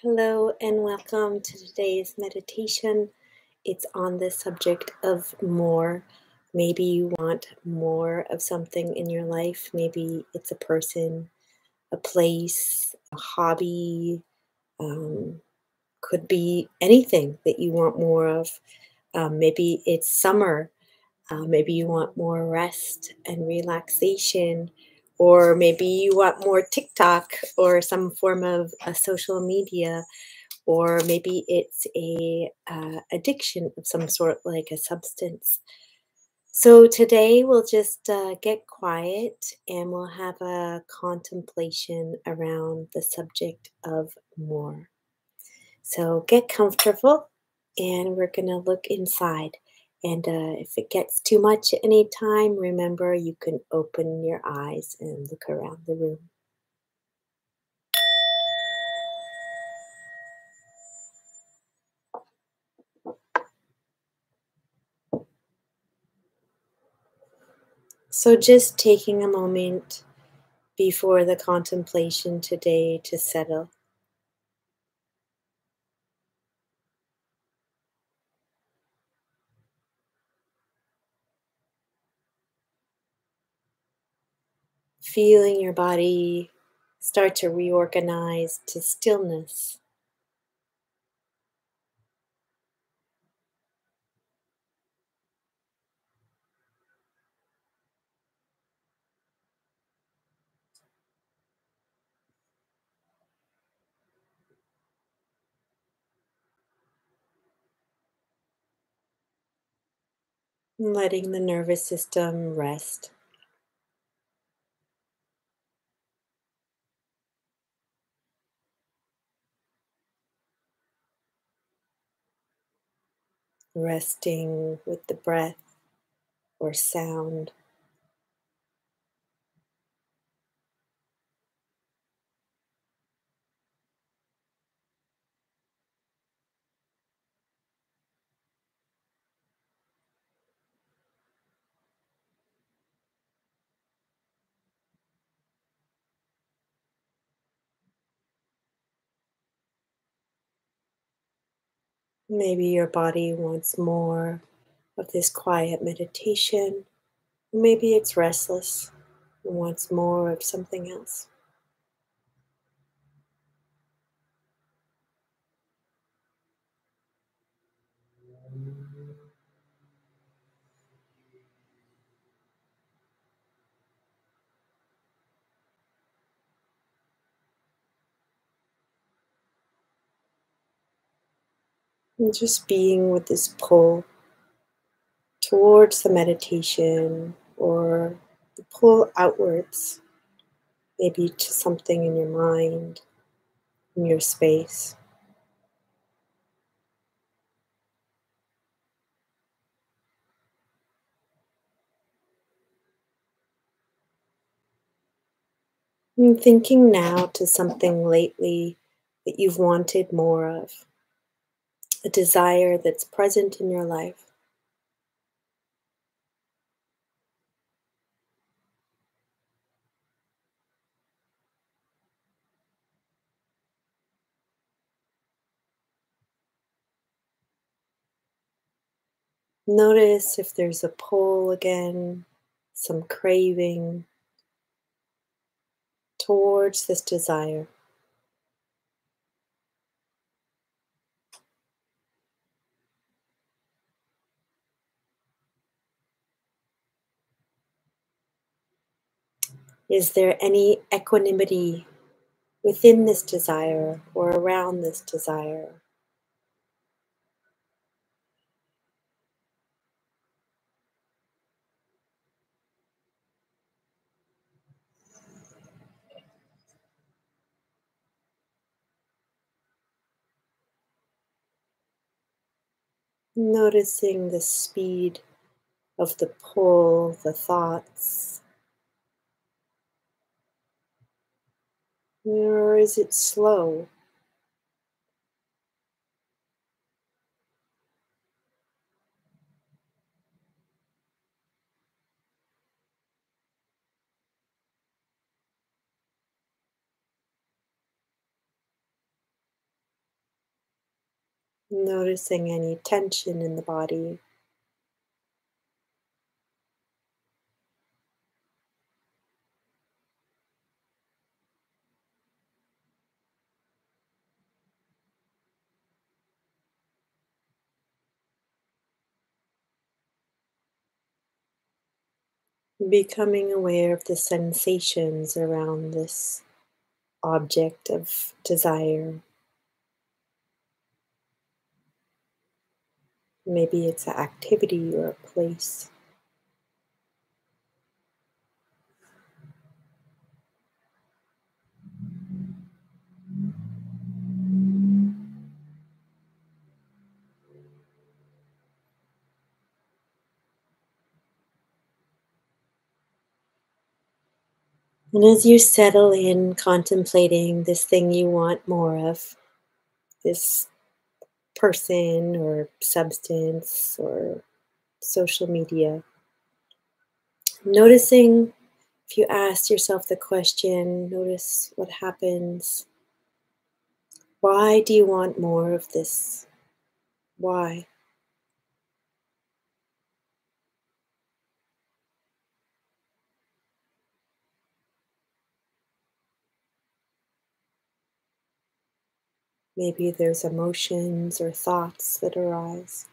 Hello and welcome to today's meditation. It's on the subject of more. Maybe you want more of something in your life. Maybe it's a person, a place, a hobby, um, could be anything that you want more of. Maybe it's summer. Maybe you want more rest and relaxation, or maybe you want more TikTok or some form of a social media, or maybe it's a addiction of some sort, like a substance. So today we'll just get quiet and we'll have a contemplation around the subject of more. So get comfortable and we're going to look inside. And if it gets too much at any time, remember you can open your eyes and look around the room. So just taking a moment before the contemplation today to settle. Feeling your body start to reorganize to stillness. Letting the nervous system rest. Resting with the breath or sound. Maybe your body wants more of this quiet meditation. Maybe it's restless and wants more of something else. And just being with this pull towards the meditation or the pull outwards, maybe to something in your mind, in your space. I'm thinking now to something lately that you've wanted more of, a desire that's present in your life. Notice if there's a pull again, some craving towards this desire. Is there any equanimity within this desire or around this desire? Noticing the speed of the pull, the thoughts, or is it slow? Noticing any tension in the body. Becoming aware of the sensations around this object of desire. Maybe it's an activity or a place. And as you settle in contemplating this thing you want more of, this person or substance or social media, noticing if you ask yourself the question, notice what happens. Why do you want more of this? Why? Maybe there's emotions or thoughts that arise.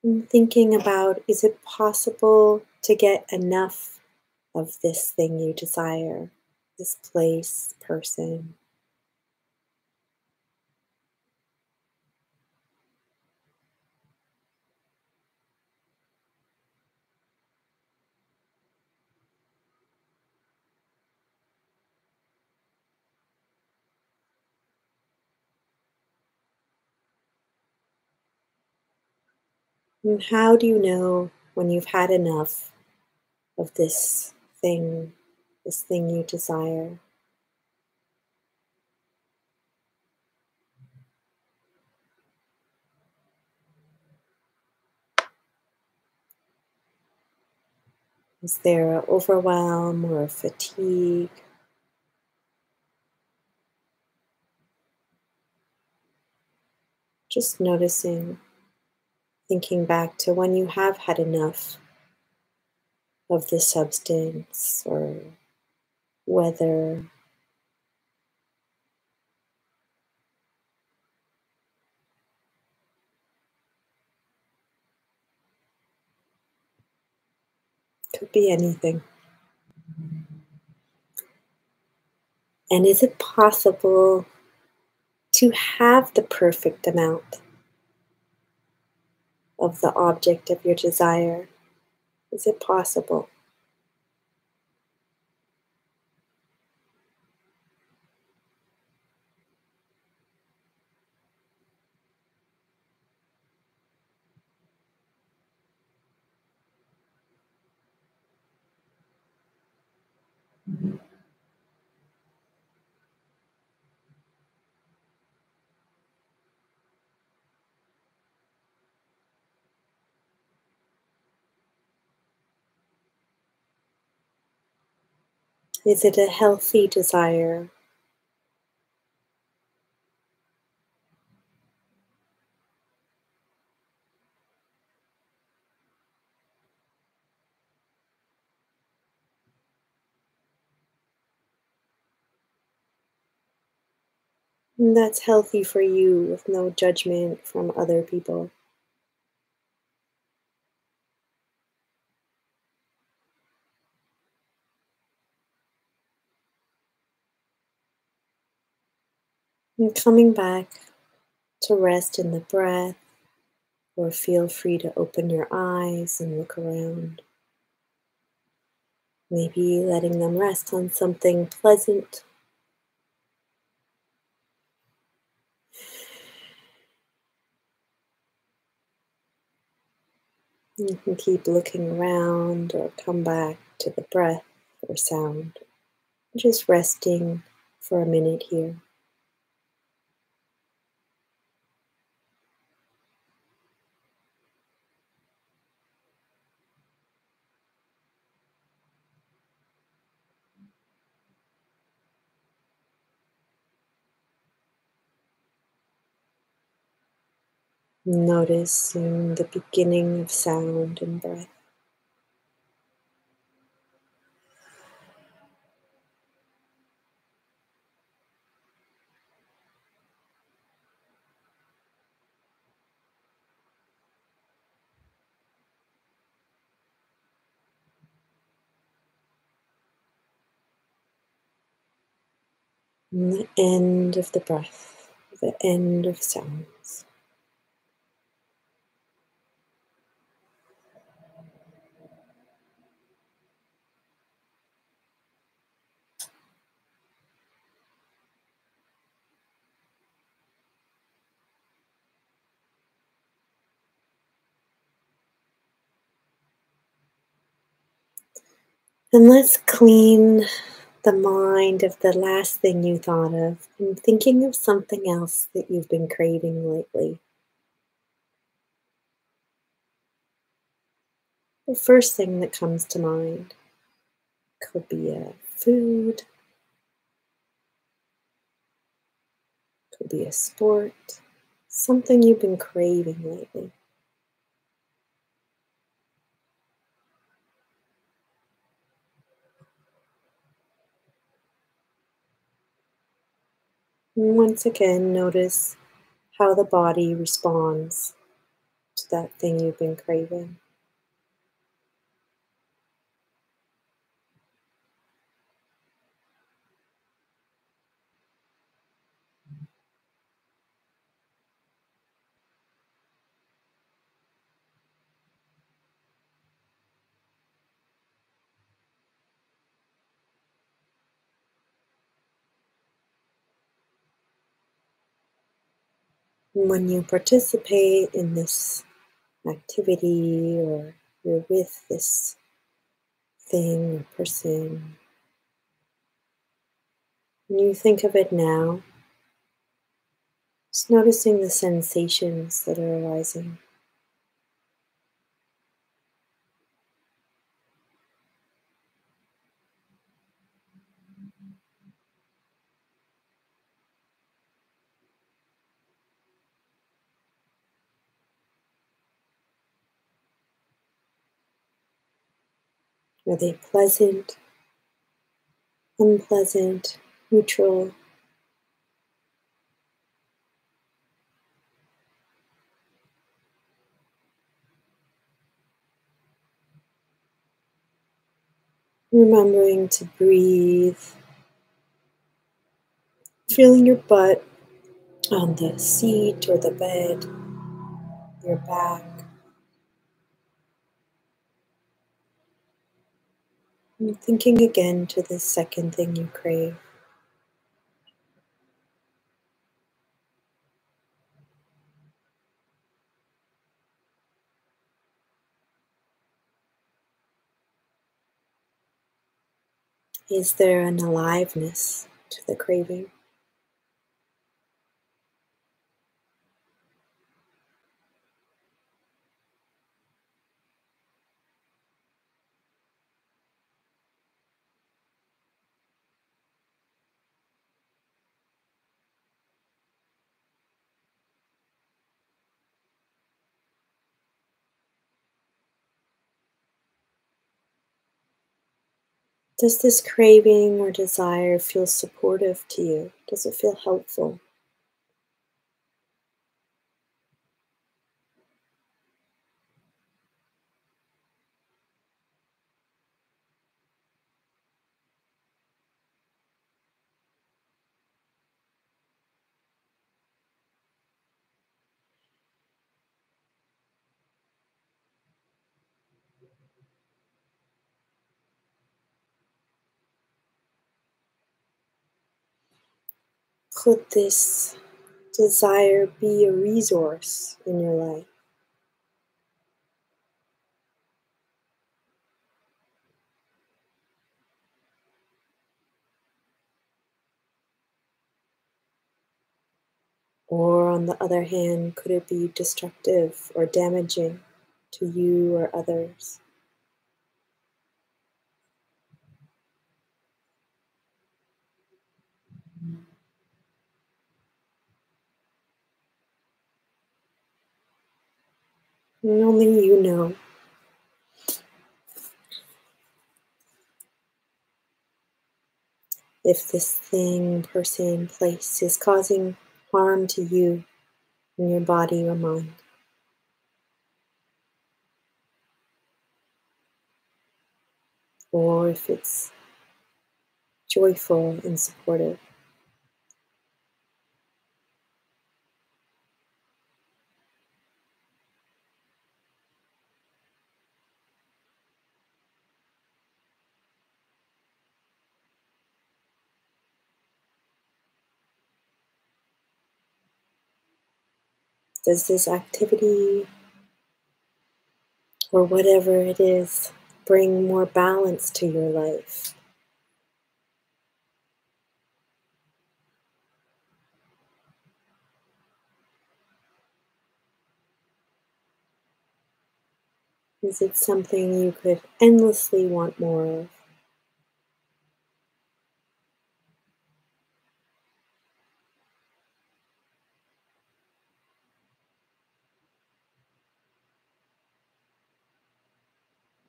And thinking about, is it possible to get enough of this thing you desire, this place, person? And how do you know when you've had enough of this thing you desire? Is there a overwhelm or a fatigue? Just noticing, thinking back to when you have had enough of the substance or whether it could be anything. And is it possible to have the perfect amount of the object of your desire? Is it possible? Is it a healthy desire? And that's healthy for you with no judgment from other people. And coming back to rest in the breath, or feel free to open your eyes and look around. Maybe letting them rest on something pleasant. You can keep looking around or come back to the breath or sound. Just resting for a minute here. Noticing the beginning of sound and breath. And the end of the breath, the end of sounds. And let's clean the mind of the last thing you thought of and thinking of something else that you've been craving lately. The first thing that comes to mind could be a food, could be a sport, something you've been craving lately. And once again, notice how the body responds to that thing you've been craving. And when you participate in this activity or you're with this thing or person, when you think of it now, just noticing the sensations that are arising. Are they pleasant, unpleasant, neutral? Remembering to breathe, feeling your butt on the seat or the bed, your back, and thinking again to the second thing you crave. Is there an aliveness to the craving? Does this craving or desire feel supportive to you? Does it feel helpful? Could this desire be a resource in your life? Or, on the other hand, could it be destructive or damaging to you or others? And only you know if this thing, person, place is causing harm to you in your body or mind, or if it's joyful and supportive. Does this activity or whatever it is bring more balance to your life? Is it something you could endlessly want more of?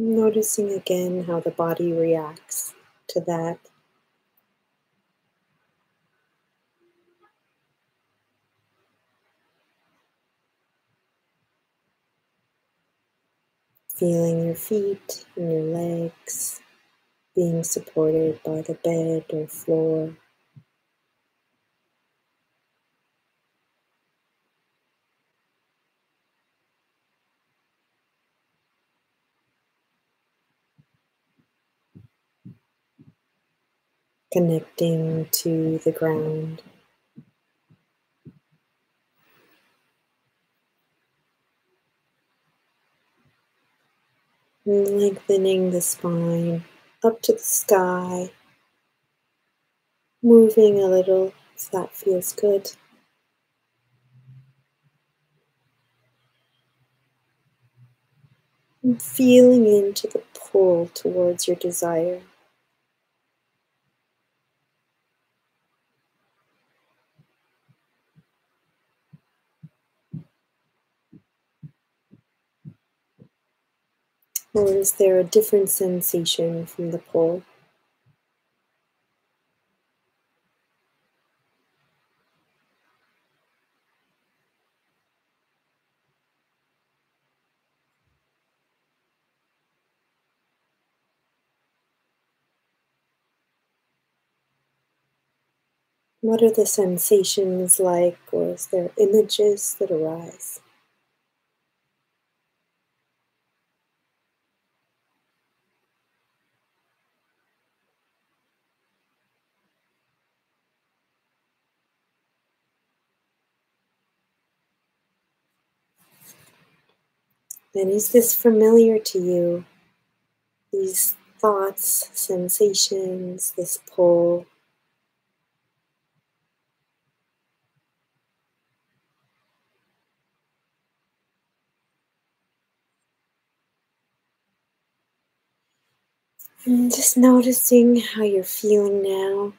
Noticing again how the body reacts to that. Feeling your feet and your legs being supported by the bed or floor. Connecting to the ground. And lengthening the spine up to the sky. Moving a little if that feels good. And feeling into the pull towards your desire. Or is there a different sensation from the pull? What are the sensations like, or is there images that arise? And is this familiar to you? These thoughts, sensations, this pull. And just noticing how you're feeling now.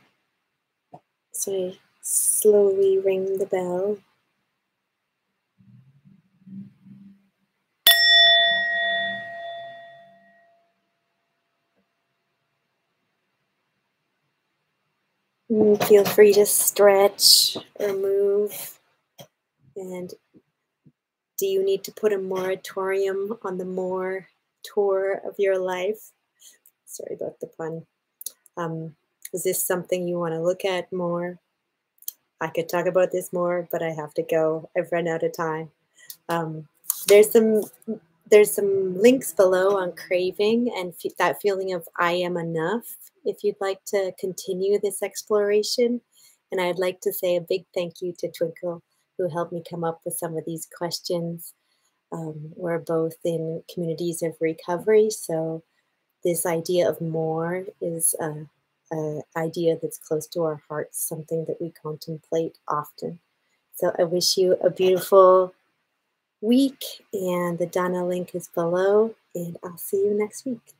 So I slowly ring the bell. And feel free to stretch or move. And do you need to put a moratorium on the more tour of your life? Sorry about the pun. Is this something you want to look at more? I could talk about this more, but I have to go. I've run out of time. Um, there's some there's some links below on craving and that feeling of I am enough. If you'd like to continue this exploration, and I'd like to say a big thank you to Twinkle, who helped me come up with some of these questions. We're both in communities of recovery, so this idea of more is a idea that's close to our hearts, something that we contemplate often. So I wish you a beautiful week, and the Dana link is below, and I'll see you next week.